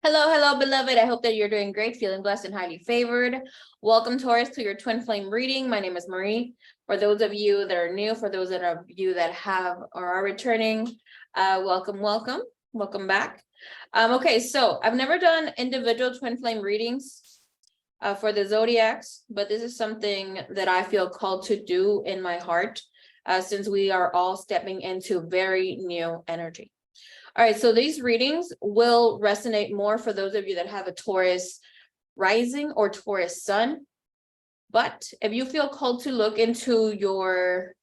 Hello, beloved. I hope that you're doing great, feeling blessed and highly favored. Welcome, Taurus, to your twin flame reading. My name is Marie. For those of you that are new, for those of you that have or are returning, welcome back. Okay, so I've never done individual twin flame readings for the zodiacs, but this is something that I feel called to do in my heart, since we are all stepping into very new energy. All right, so these readings will resonate more for those of you that have a Taurus rising or Taurus sun. But if you feel called to look into your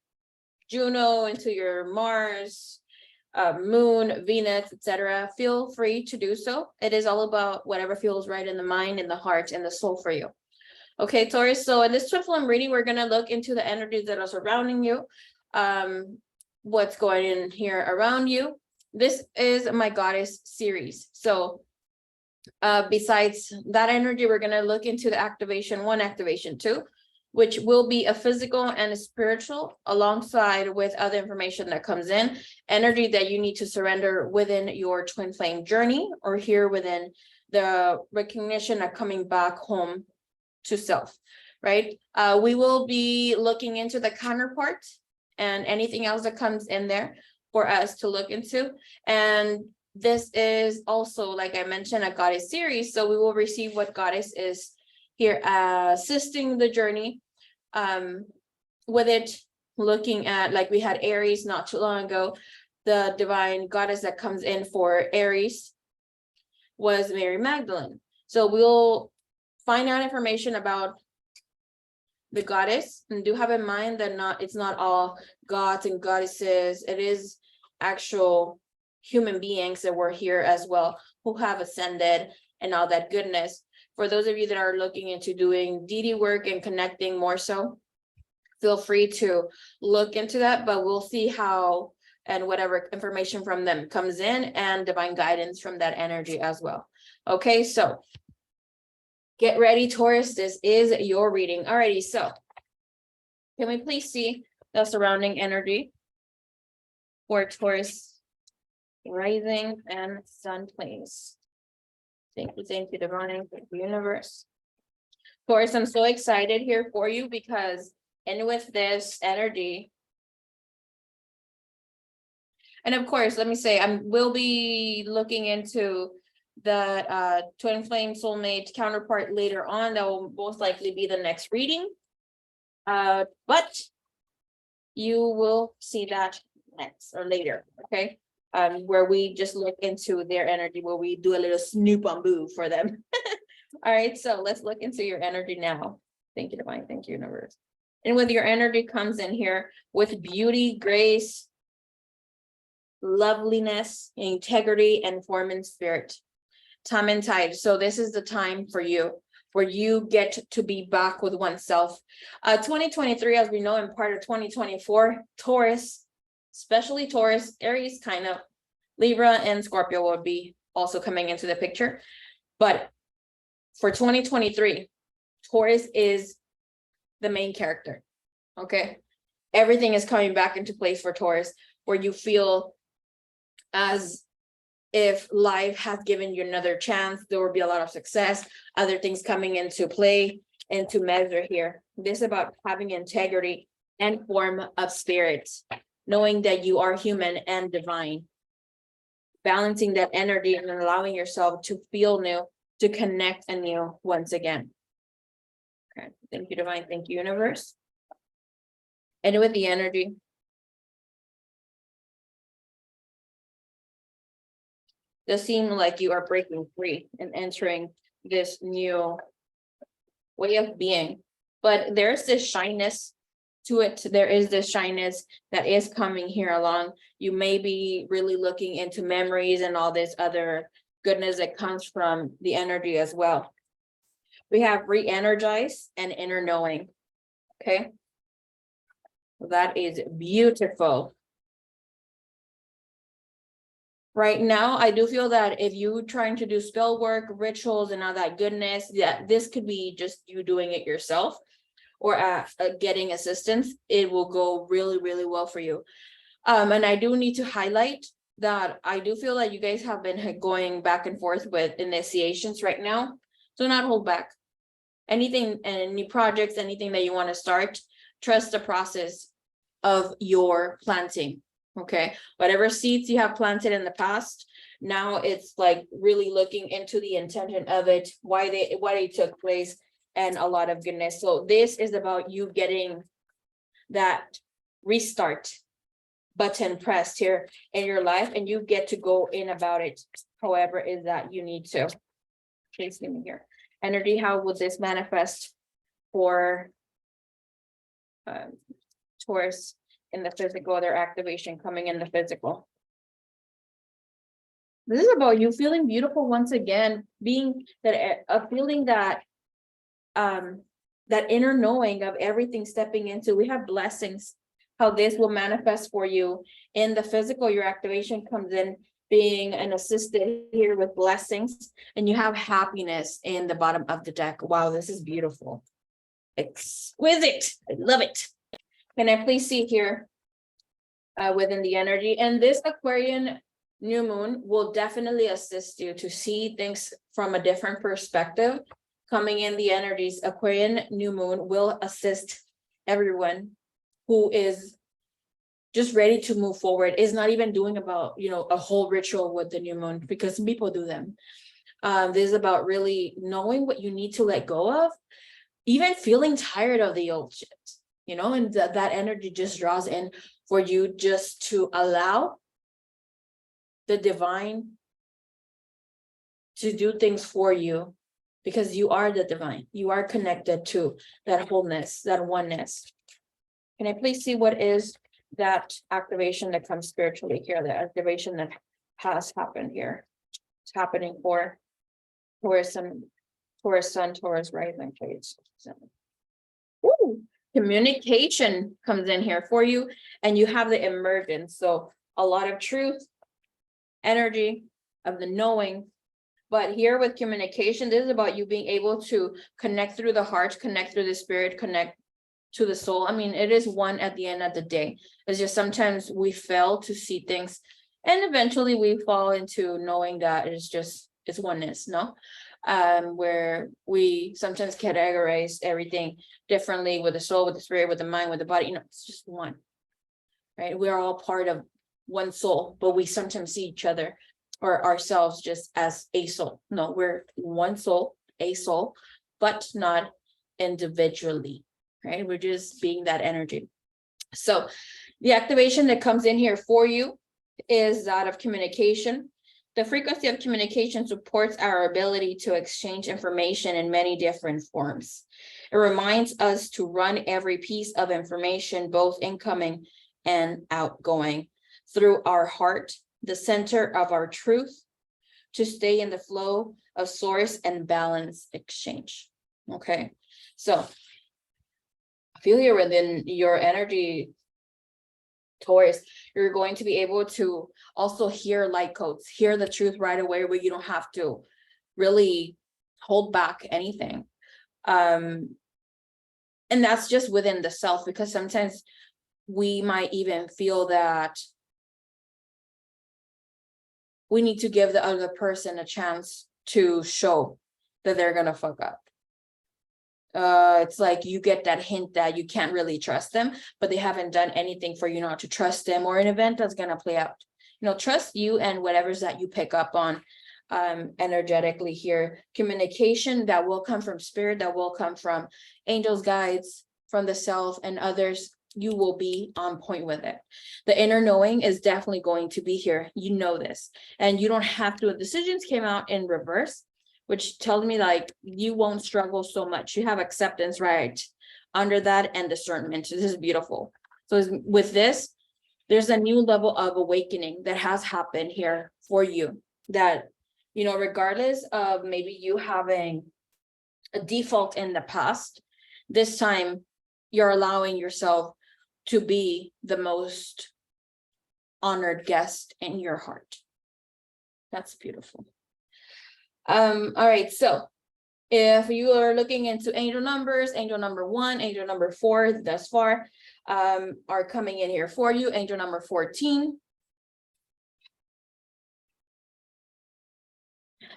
Juno, into your Mars, Moon, Venus, etc., feel free to do so. It is all about whatever feels right in the mind, in the heart, and the soul for you. Okay, Taurus, so in this twin flame reading, we're going to look into the energies that are surrounding you, what's going in here around you. This is my goddess series. So besides that energy, we're going to look into the activation 1, activation 2, which will be a physical and a spiritual, alongside with other information that comes in, energy that you need to surrender within your twin flame journey, or here within the recognition of coming back home to self, right? We will be looking into the counterpart and anything else that comes in there for us to look into. And this is also, like I mentioned, a goddess series. So we will receive what goddess is here assisting the journey with it, looking at, like we had Aries not too long ago. The divine goddess that comes in for Aries was Mary Magdalene. So we'll find out information about the goddess, and do have in mind that it's not all gods and goddesses. It is actual human beings that were here as well, who have ascended and all that goodness. For those of you that are looking into doing deity work and connecting more so, feel free to look into that, but we'll see how and whatever information from them comes in, and divine guidance from that energy as well. Okay, so get ready, Taurus. This is your reading. Alrighty, so can we please see the surrounding energy for Taurus rising and sun, please? Thank you, Divine, thank you, universe. Taurus, I'm so excited here for you, because with this energy, and of course, let me say, we'll be looking into the twin flame soulmate counterpart later on. That will most likely be the next reading, but you will see that next or later, okay? Where we just look into their energy, where we do a little snoop on boo for them. All right, so let's look into your energy now. Thank you, Divine, thank you, universe. And with your energy comes in here with beauty, grace, loveliness, integrity, and form and spirit. Time and tide. So this is the time for you, where you get to be back with oneself. 2023, as we know, and part of 2024, Taurus, especially Taurus, Aries, kind of Libra and Scorpio will be also coming into the picture. But for 2023, Taurus is the main character. Okay, everything is coming back into place for Taurus, where you feel as if life has given you another chance. There will be a lot of success, other things coming into play, into measure here. This is about having integrity and form of spirit, knowing that you are human and divine, balancing that energy and allowing yourself to feel new, to connect anew once again. Okay, thank you, Divine, thank you, universe. And with the energy, does seem like you are breaking free and entering this new way of being. But there's this shyness to it. There is this shyness that is coming here along. You may be really looking into memories and all this other goodness that comes from the energy as well. We have re-energize and inner knowing. Okay, that is beautiful. Right now, I do feel that if you're trying to do spell work, rituals, and all that goodness, that this could be just you doing it yourself, or getting assistance. It will go really, really well for you. And I do need to highlight that I do feel that you guys have been going back and forth with initiations right now. Do not hold back. Anything, any projects, anything that you want to start, trust the process of your planting. Okay, whatever seeds you have planted in the past, now it's like really looking into the intention of it, why they took place, and a lot of goodness. So this is about you getting that restart button pressed here in your life, and you get to go in about it however is that you need to. Please give me here energy. How would this manifest for Taurus in the physical, their activation coming in the physical? This is about you feeling beautiful once again, being that feeling that that inner knowing of everything stepping into. We have blessings, how this will manifest for you in the physical. Your activation comes in being an assisted here with blessings, and you have happiness in the bottom of the deck. Wow, this is beautiful. Exquisite. I love it. Can I please see here within the energy? And this Aquarian new moon will definitely assist you to see things from a different perspective. Coming in the energies, Aquarian new moon will assist everyone who is just ready to move forward, is not even doing about, a whole ritual with the new moon, because people do them. This is about really knowing what you need to let go of, even feeling tired of the old shit, and that energy just draws in for you just to allow the divine to do things for you, because you are the divine. You are connected to that wholeness, that oneness. Can I please see what is that activation that comes spiritually here, the activation that has happened here? It's happening for Taurus and Taurus Sun, Taurus rising, please. Ooh, communication comes in here for you, and you have the emergence. So a lot of truth, energy of the knowing. But here with communication, this is about you being able to connect through the heart, connect through the spirit, connect to the soul. I mean, it is one at the end of the day. It's just sometimes we fail to see things, and eventually we fall into knowing that it's oneness, no? Where we sometimes categorize everything differently with the soul, with the spirit, with the mind, with the body. It's just one, right? We're all part of one soul, but we sometimes see each other or ourselves just as a soul. No, we're one soul, a soul, but not individually, right? We're just being that energy. So the activation that comes in here for you is that of communication. The frequency of communication supports our ability to exchange information in many different forms. It reminds us to run every piece of information, both incoming and outgoing, through our heart, the center of our truth, to stay in the flow of source and balance exchange. Okay, so I feel here within your energy, Taurus, you're going to be able to also hear light codes, hear the truth right away, where you don't have to really hold back anything. And that's just within the self, because sometimes we might even feel that we need to give the other person a chance to show that they're gonna fuck up. It's like you get that hint that you can't really trust them, but they haven't done anything for you not to trust them, or an event that's gonna play out. Trust you and whatever's that you pick up on energetically here. Communication that will come from spirit, that will come from angels, guides, from the self and others. You will be on point with it. The inner knowing is definitely going to be here. You know this, and you don't have to. Decisions came out in reverse, which tells me like you won't struggle so much. You have acceptance right under that, and discernment. This is beautiful. So with this, there's a new level of awakening that has happened here for you, that, regardless of maybe you having a default in the past, this time you're allowing yourself to be the most honored guest in your heart. That's beautiful. All right, so if you are looking into angel numbers, angel number 1, angel number 4 thus far are coming in here for you. Angel number 14,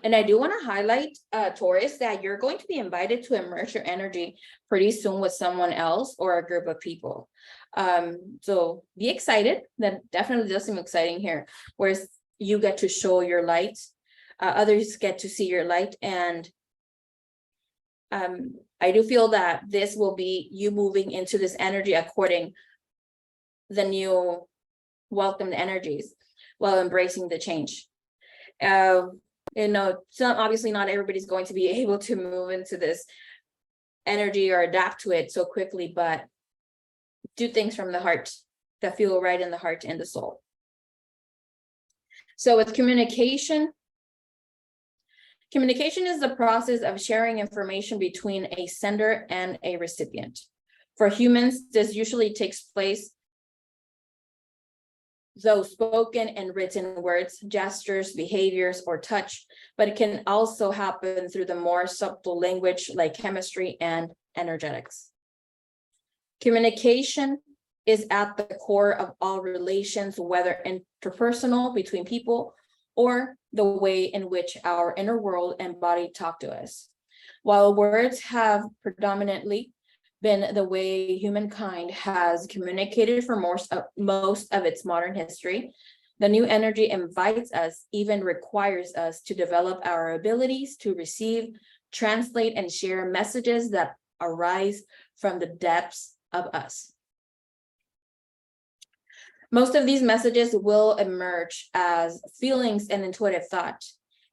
And I do want to highlight, Taurus, that you're going to be invited to immerse your energy pretty soon with someone else or a group of people. So be excited. That definitely does seem exciting here, whereas you get to show your light, others get to see your light. And I do feel that this will be you moving into this energy according the new welcomed energies while embracing the change. Obviously not everybody's going to be able to move into this energy or adapt to it so quickly, but do things from the heart that feel right in the heart and the soul. So with communication is the process of sharing information between a sender and a recipient. For humans, this usually takes place though spoken and written words, gestures, behaviors, or touch, but it can also happen through the more subtle language like chemistry and energetics. Communication is at the core of all relations, whether interpersonal between people or the way in which our inner world and body talk to us. While words have predominantly been the way humankind has communicated for most of its modern history, the new energy invites us, even requires us to develop our abilities to receive, translate, and share messages that arise from the depths of us. Most of these messages will emerge as feelings and intuitive thought,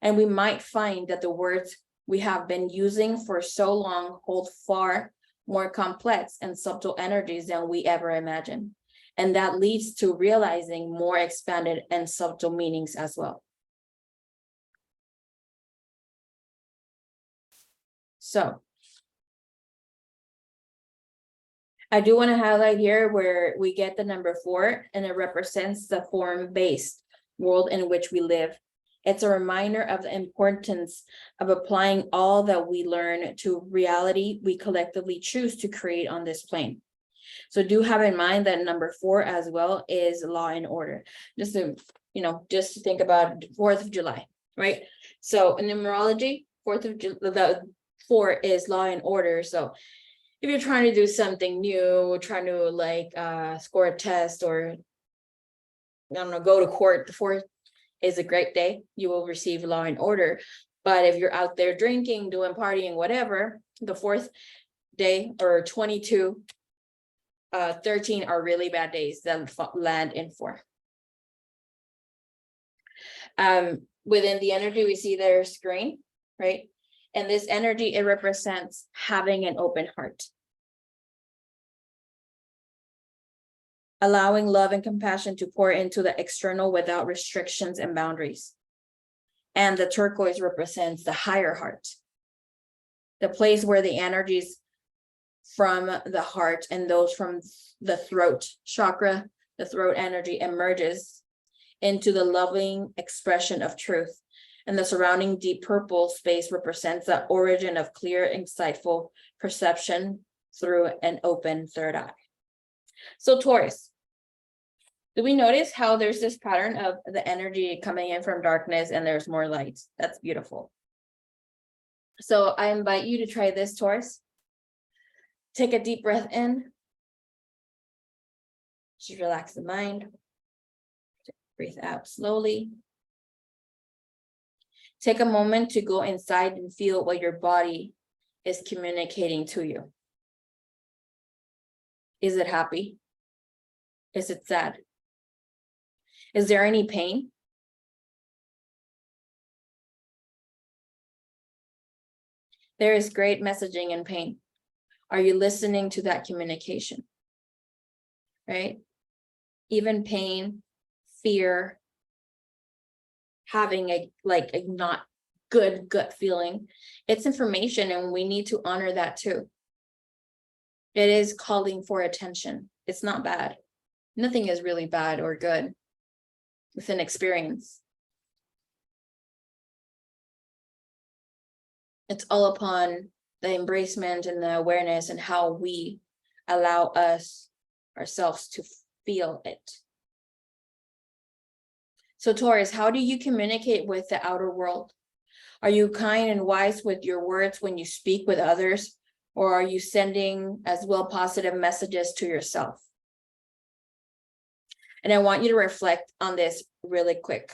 and we might find that the words we have been using for so long hold far more complex and subtle energies than we ever imagined. And that leads to realizing more expanded and subtle meanings as well. So I do want to highlight here where we get the number 4, and it represents the form-based world in which we live. It's a reminder of the importance of applying all that we learn to reality we collectively choose to create on this plane. So do have in mind that number 4 as well is law and order. Just to think about 4th of July, right? So in numerology, 4th of July, the 4 is law and order. So if you're trying to do something new, trying to score a test or go to court, the 4th is a great day. You will receive law and order. But if you're out there drinking, doing partying, whatever, the 4th day or 22, 13 are really bad days that land in 4. Within the energy, we see there's green, right? And this energy, it represents having an open heart. Allowing love and compassion to pour into the external without restrictions and boundaries. And the turquoise represents the higher heart, the place where the energies from the heart and those from the throat chakra, the throat energy emerges into the loving expression of truth. And the surrounding deep purple space represents the origin of clear, insightful perception through an open third eye. So Taurus, do we notice how there's this pattern of the energy coming in from darkness and there's more light? That's beautiful. So I invite you to try this, Taurus. Take a deep breath in. Just relax the mind. Breathe out slowly. Take a moment to go inside and feel what your body is communicating to you. Is it happy? Is it sad? Is there any pain? There is great messaging in pain. Are you listening to that communication? Right? Even pain, fear, having a not good gut feeling, it's information, and we need to honor that too. It is calling for attention. It's not bad. Nothing is really bad or good with an experience. It's all upon the embracement and the awareness and how we allow ourselves to feel it. So Taurus, how do you communicate with the outer world? Are you kind and wise with your words when you speak with others? Or are you sending as well positive messages to yourself? And I want you to reflect on this really quick.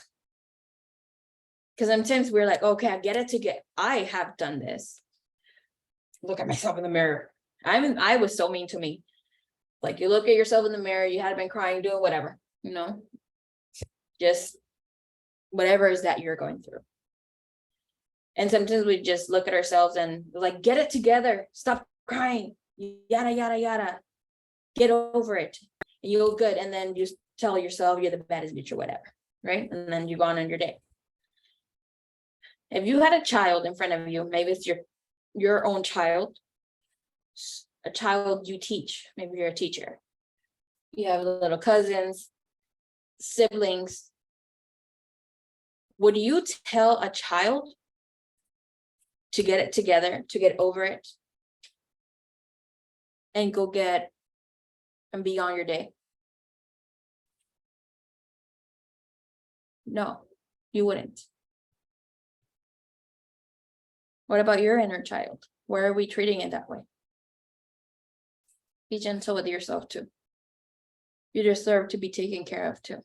Because sometimes we're like, okay, I have done this. Look at myself in the mirror. I was so mean to me. Like, you look at yourself in the mirror, you had been crying, doing whatever, just whatever is that you're going through. And sometimes we just look at ourselves and like, get it together, stop crying, yada, yada, yada, get over it, and you'll good. And then you tell yourself you're the baddest bitch or whatever, right? And then you go on your day. If you had a child in front of you, maybe it's your own child, a child you teach, maybe you're a teacher, you have little cousins, siblings. Would you tell a child to get it together, to get over it, and go get and be on your day? No, you wouldn't. What about your inner child? Where are we treating it that way? Be gentle with yourself too. You deserve to be taken care of too.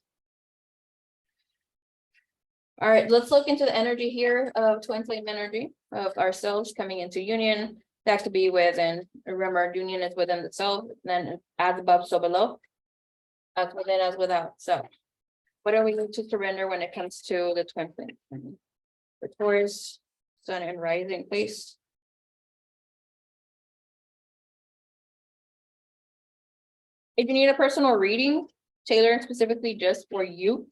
All right, let's look into the energy here of twin flame energy of ourselves coming into union. That could be within, remember, union is within the self, then as above, so below, as within, as without. So what do we need to surrender when it comes to the twin flame? The Taurus, sun and rising, please. If you need a personal reading, tailored specifically just for you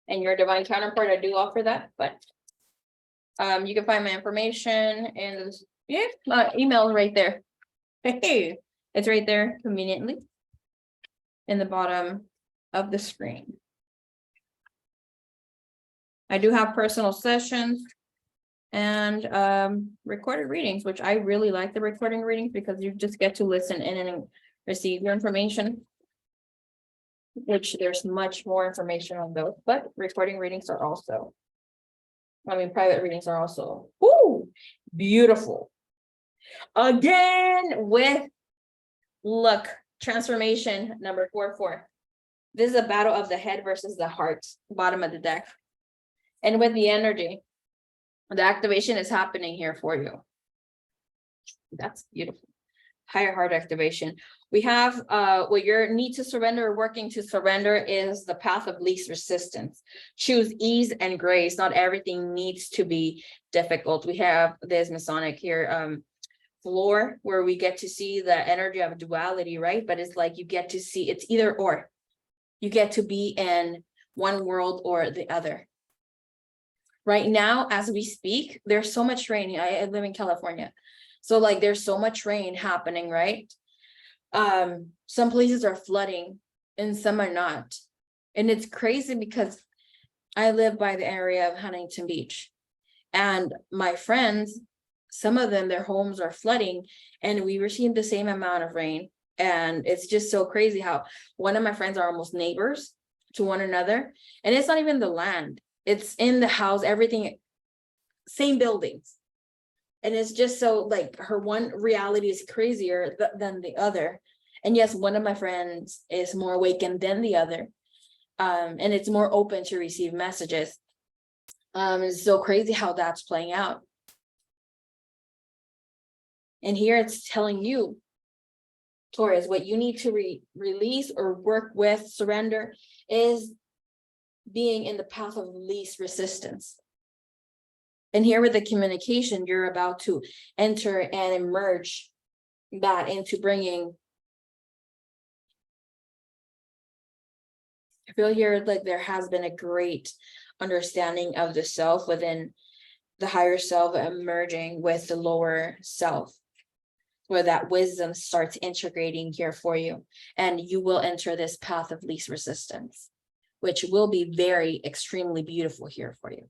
and your divine counterpart, I do offer that, but you can find my information in my email right there. Hey, it's right there conveniently in the bottom of the screen. I do have personal sessions and recorded readings, which I really like the recording readings because you just get to listen in and receive your information, which there's much more information on those, but recording readings are also, private readings are also beautiful. Again, with look, transformation number 44. This is a battle of the head versus the heart, bottom of the deck. And with the energy, the activation is happening here for you. That's beautiful. Higher heart activation. We have what your need to surrender or working to surrender is the path of least resistance. Choose ease and grace. Not everything needs to be difficult. We have this Masonic here floor where we get to see the energy of duality, right? But it's like you get to see it's either or. You get to be in one world or the other. Right now, as we speak, there's so much rain. I live in California. So like there's so much rain happening, right? Some places are flooding and some are not. And it's crazy because I live by the area of Huntington Beach. And my friends, some of them, their homes are flooding and we received the same amount of rain. And it's just so crazy how one of my friends are almost neighbors to one another. And it's not even the land. It's in the house, everything, same buildings. And it's just so like her one reality is crazier than the other. And yes, one of my friends is more awakened than the other. And it's more open to receive messages. It's so crazy how that's playing out. And here it's telling you, Taurus, what you need to release or work with, surrender, is being in the path of least resistance. And here with the communication, you're about to enter and emerge that into bringing. I feel here like there has been a great understanding of the self within the higher self emerging with the lower self, where that wisdom starts integrating here for you. And you will enter this path of least resistance, which will be very extremely beautiful here for you.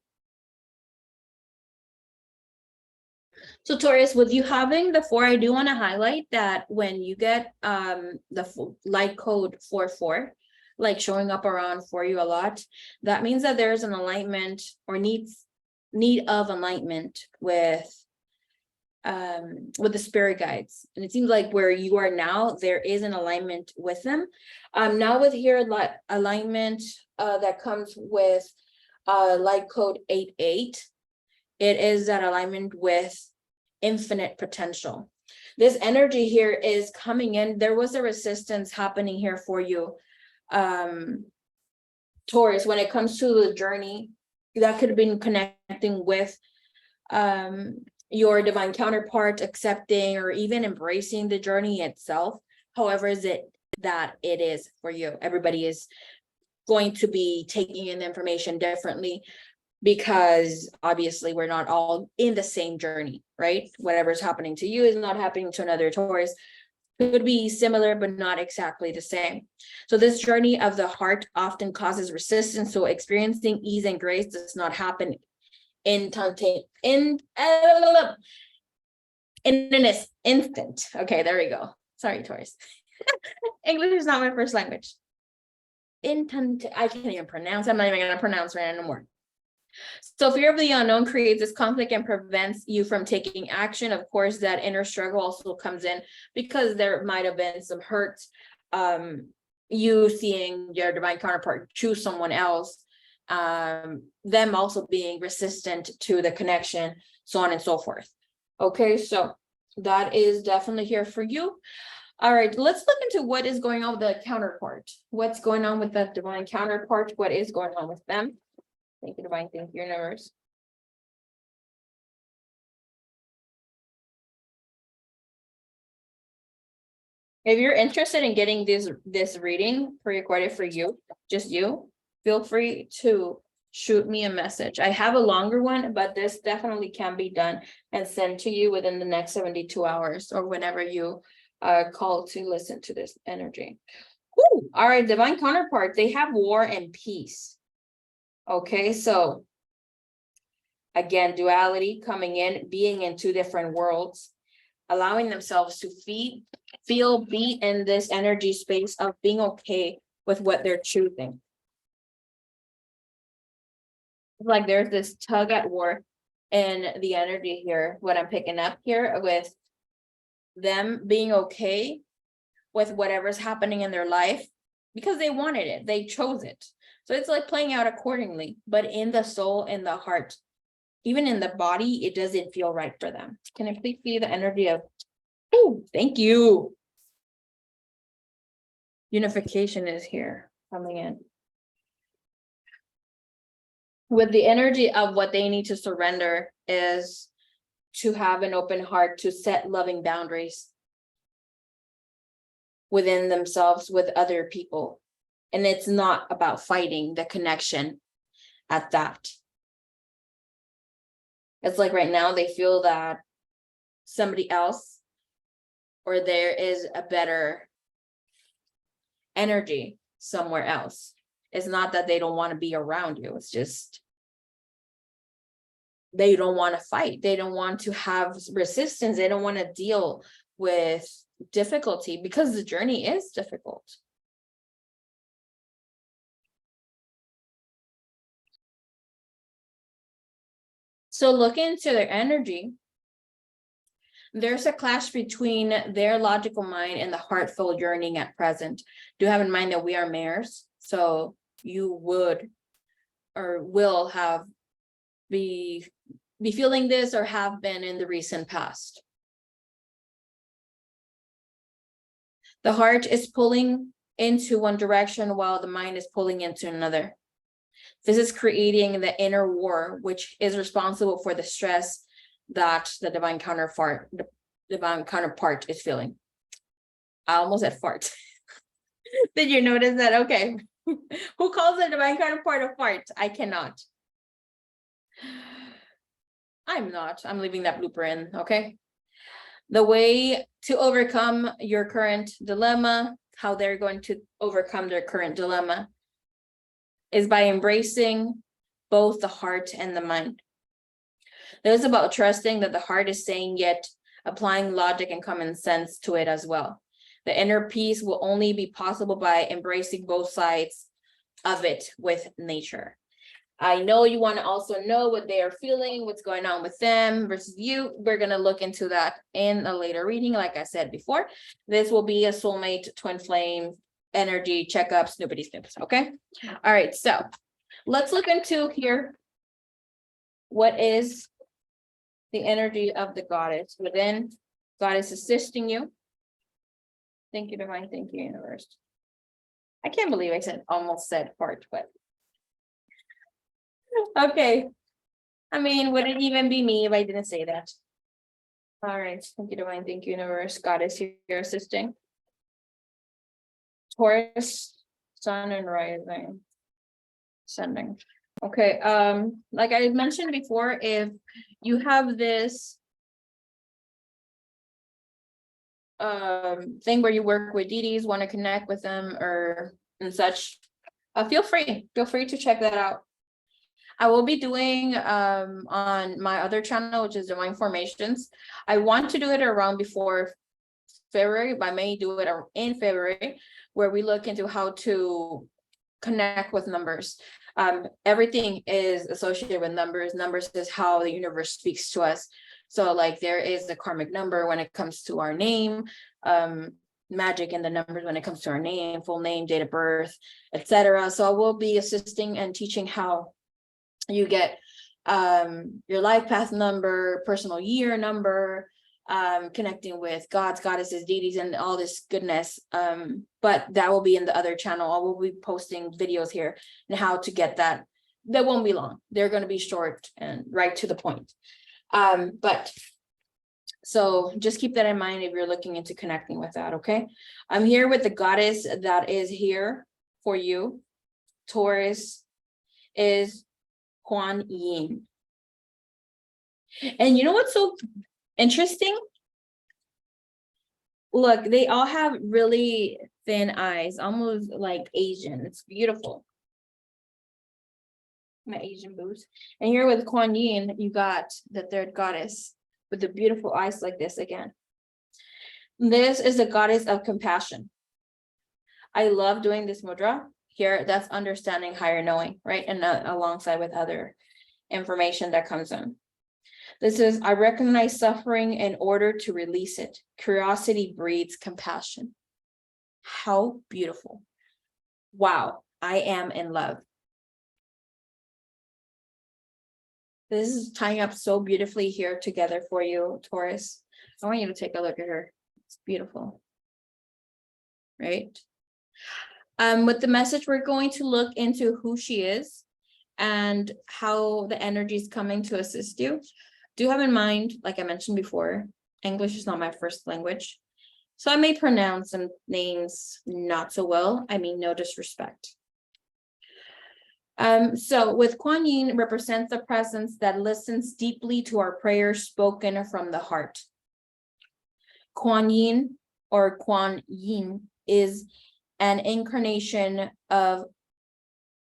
So Taurus, with you having the 4, I do want to highlight that when you get the light code 44, like showing up around for you a lot, that means that there's an alignment or needs need of alignment with the spirit guides. And it seems like where you are now, there is an alignment with them. Now with here, alignment that comes with light code 88, it is that alignment with infinite potential. This energy here is coming in. There was a resistance happening here for you, Taurus, when it comes to the journey. That could have been connecting with your divine counterpart, accepting or even embracing the journey itself. However is it that it is for you. Everybody is going to be taking in the information differently, because obviously we're not all in the same journey, right? Whatever's happening to you is not happening to another Taurus. Could be similar, but not exactly the same. So this journey of the heart often causes resistance. So experiencing ease and grace does not happen in an instant. Okay, there we go. Sorry, Taurus. English is not my first language. I can't even pronounce. I'm not even gonna pronounce right anymore. So fear of the unknown creates this conflict and prevents you from taking action. Of course, that inner struggle also comes in because there might have been some hurt. You seeing your divine counterpart choose someone else, them also being resistant to the connection, so on and so forth. Okay, so that is definitely here for you. All right, let's look into what is going on with the counterpart. What's going on with the divine counterpart? What is going on with them? Thank you, divine. Thank you, universe. If you're interested in getting this reading pre-recorded for you, just you, feel free to shoot me a message. I have a longer one, but this definitely can be done and sent to you within the next 72 hours or whenever you are called to listen to this energy. Ooh, all right, divine counterpart, they have war and peace. Okay, so again, duality coming in, being in two different worlds, allowing themselves to be in this energy space of being okay with what they're choosing. Like there's this tug at war in the energy here, what I'm picking up here, with them being okay with whatever's happening in their life because they wanted it, they chose it. So it's like playing out accordingly, but in the soul, in the heart, even in the body, it doesn't feel right for them. Can I please see the energy of, oh, thank you. Unification is here coming in. With the energy of what they need to surrender is to have an open heart, to set loving boundaries within themselves, with other people. And it's not about fighting the connection at that. It's like right now they feel that somebody else or there is a better energy somewhere else. It's not that they don't want to be around you. It's just they don't want to fight. They don't want to have resistance. They don't want to deal with difficulty because the journey is difficult. So look into their energy. There's a clash between their logical mind and the heartfelt yearning at present. Do have in mind that we are mares, so you would or will have be feeling this or have been in the recent past. The heart is pulling into one direction while the mind is pulling into another. This is creating the inner war, which is responsible for the stress that the divine counterpart is feeling. I almost said fart. Did you notice that? Okay. Who calls the divine counterpart a fart? I cannot. I'm not. I'm leaving that blooper in, okay? The way to overcome your current dilemma, how they're going to overcome their current dilemma, is by embracing both the heart and the mind. It's about trusting that the heart is saying, yet applying logic and common sense to it as well. The inner peace will only be possible by embracing both sides of it with nature. I know you want to also know what they are feeling, what's going on with them versus you. We're going to look into that in a later reading. Like I said before, this will be a soulmate, twin flame, energy checkup, snoopity snoops. Okay. All right. So let's look into here. What is the energy of the goddess within? Goddess assisting you. Thank you, divine. Thank you, universe. I can't believe I almost said part, but okay. I mean, would it even be me if I didn't say that? All right. Thank you, divine. Thank you, universe. Goddess here assisting. Taurus, sun and rising. Sending. Okay. Like I mentioned before, if you have this thing where you work with deities, want to connect with them or and such, feel free to check that out. I will be doing on my other channel, which is Divine Formations. I want to do it around before February, but I may do it in February, where we look into how to connect with numbers. Everything is associated with numbers. Numbers is how the universe speaks to us. So like there is the karmic number when it comes to our name, magic in the numbers when it comes to our name, full name, date of birth, etc. So I will be assisting and teaching how you get your life path number, personal year number, connecting with gods, goddesses, deities, and all this goodness. But that will be in the other channel. I will be posting videos here and how to get that. That won't be long. They're going to be short and right to the point. But so just keep that in mind if you're looking into connecting with that. Okay. I'm here with the goddess that is here for you. Taurus is Quan Yin. And you know what's so interesting? Look, they all have really thin eyes, almost like Asian. It's beautiful. My Asian boots. And here with Quan Yin, you got the third goddess with the beautiful eyes like this again. This is the goddess of compassion. I love doing this mudra here. That's understanding higher knowing, right? And alongside with other information that comes in. This is, I recognize suffering in order to release it. Curiosity breeds compassion. How beautiful. Wow, I am in love. This is tying up so beautifully here together for you, Taurus. I want you to take a look at her. It's beautiful. Right? With the message, we're going to look into who she is and how the energy is coming to assist you. Do have in mind, like I mentioned before, English is not my first language. So I may pronounce some names not so well. I mean, no disrespect. So with Quan Yin represents the presence that listens deeply to our prayers spoken from the heart. Quan Yin or Quan Yin is an incarnation of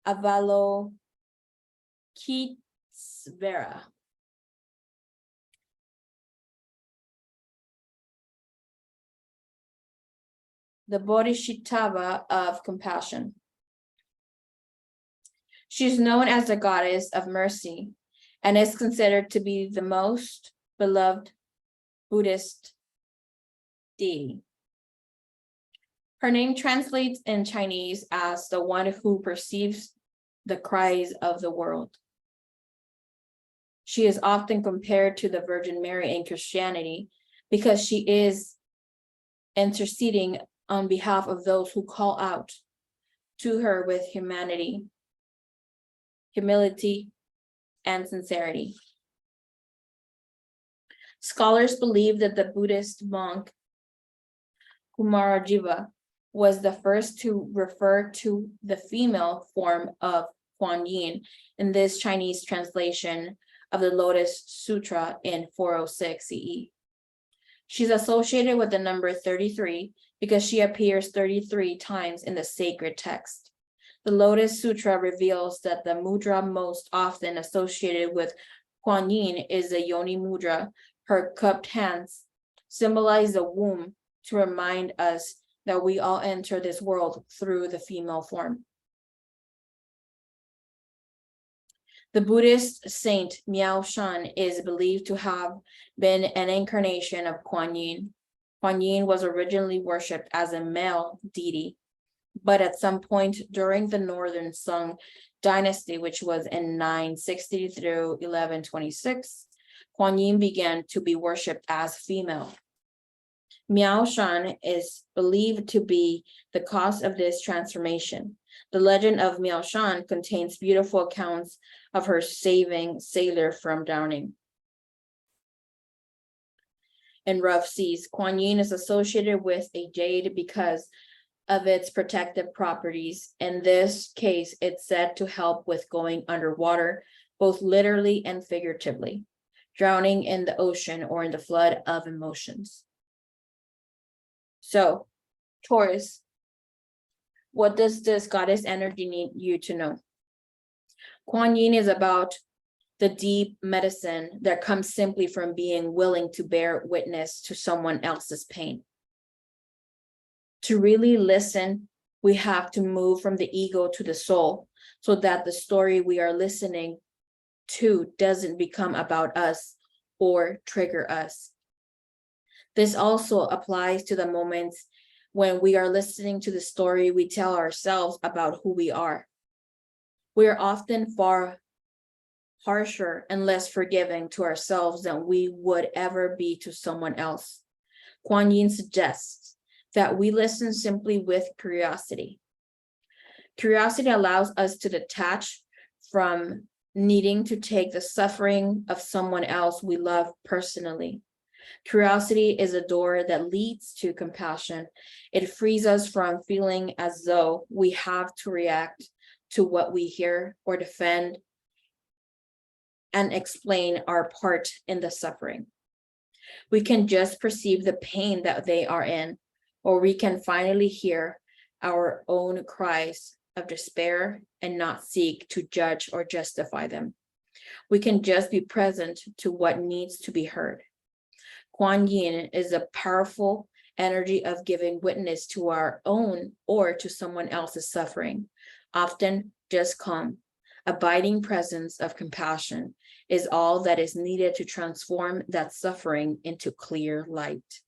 Avalokitesvara. The Bodhisattva of compassion. She is known as the goddess of mercy and is considered to be the most beloved Buddhist deity. Her name translates in Chinese as the one who perceives the cries of the world. She is often compared to the Virgin Mary in Christianity because she is interceding on behalf of those who call out to her with humility, and sincerity. Scholars believe that the Buddhist monk Kumarajiva was the first to refer to the female form of Quan Yin in this Chinese translation of the Lotus Sutra in 406 CE. She's associated with the number 33 because she appears 33 times in the sacred text. The Lotus Sutra reveals that the mudra most often associated with Quan Yin is the Yoni mudra. Her cupped hands symbolize the womb to remind us that we all enter this world through the female form. The Buddhist saint Miao Shan is believed to have been an incarnation of Quan Yin. Quan Yin was originally worshipped as a male deity, but at some point during the Northern Song dynasty, which was in 960 through 1126, Quan Yin began to be worshipped as female. Miao Shan is believed to be the cause of this transformation. The legend of Miao Shan contains beautiful accounts of her saving sailor from drowning. In rough seas, Quan Yin is associated with a jade because of its protective properties. In this case, it's said to help with going underwater, both literally and figuratively, drowning in the ocean or in the flood of emotions. So, Taurus, what does this goddess energy need you to know? Quan Yin is about the deep medicine that comes simply from being willing to bear witness to someone else's pain. To really listen, we have to move from the ego to the soul so that the story we are listening to doesn't become about us or trigger us. This also applies to the moments when we are listening to the story we tell ourselves about who we are. We are often far harsher and less forgiving to ourselves than we would ever be to someone else. Quan Yin suggests that we listen simply with curiosity. Curiosity allows us to detach from needing to take the suffering of someone else we love personally. Curiosity is a door that leads to compassion. It frees us from feeling as though we have to react to what we hear or defend and explain our part in the suffering. We can just perceive the pain that they are in, or we can finally hear our own cries of despair and not seek to judge or justify them. We can just be present to what needs to be heard. Quan Yin is a powerful energy of giving witness to our own or to someone else's suffering. Often just calm, abiding presence of compassion is all that is needed to transform that suffering into clear light.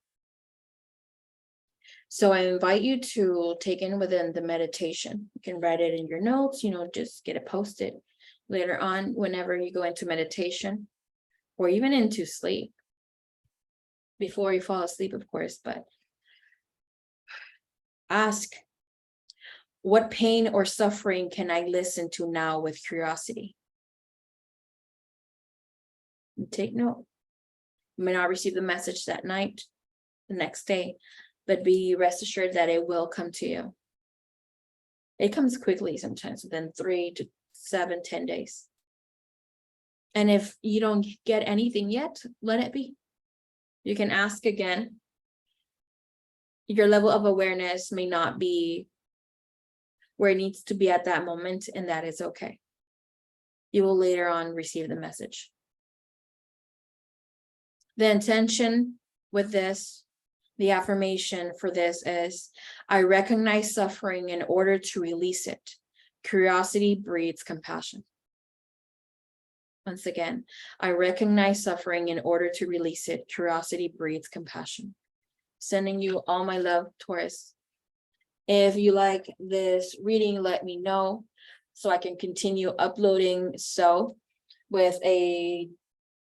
So I invite you to take in within the meditation. You can write it in your notes, just get it posted later on whenever you go into meditation or even into sleep. Before you fall asleep, of course, but ask, what pain or suffering can I listen to now with curiosity? And take note. You may not receive the message that night, the next day, but be rest assured that it will come to you. It comes quickly sometimes, within 3 to 7, 10 days. And if you don't get anything yet, let it be. You can ask again. Your level of awareness may not be where it needs to be at that moment, and that is okay. You will later on receive the message. The intention with this, the affirmation for this is, I recognize suffering in order to release it. Curiosity breeds compassion. Once again, I recognize suffering in order to release it. Curiosity breeds compassion. Sending you all my love, Taurus. If you like this reading, let me know so I can continue uploading with a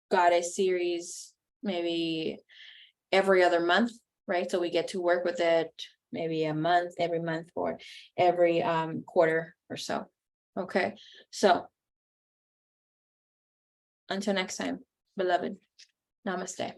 goddess series, maybe every other month, right? So we get to work with it maybe every month or every quarter or so. Okay, so until next time, beloved, namaste.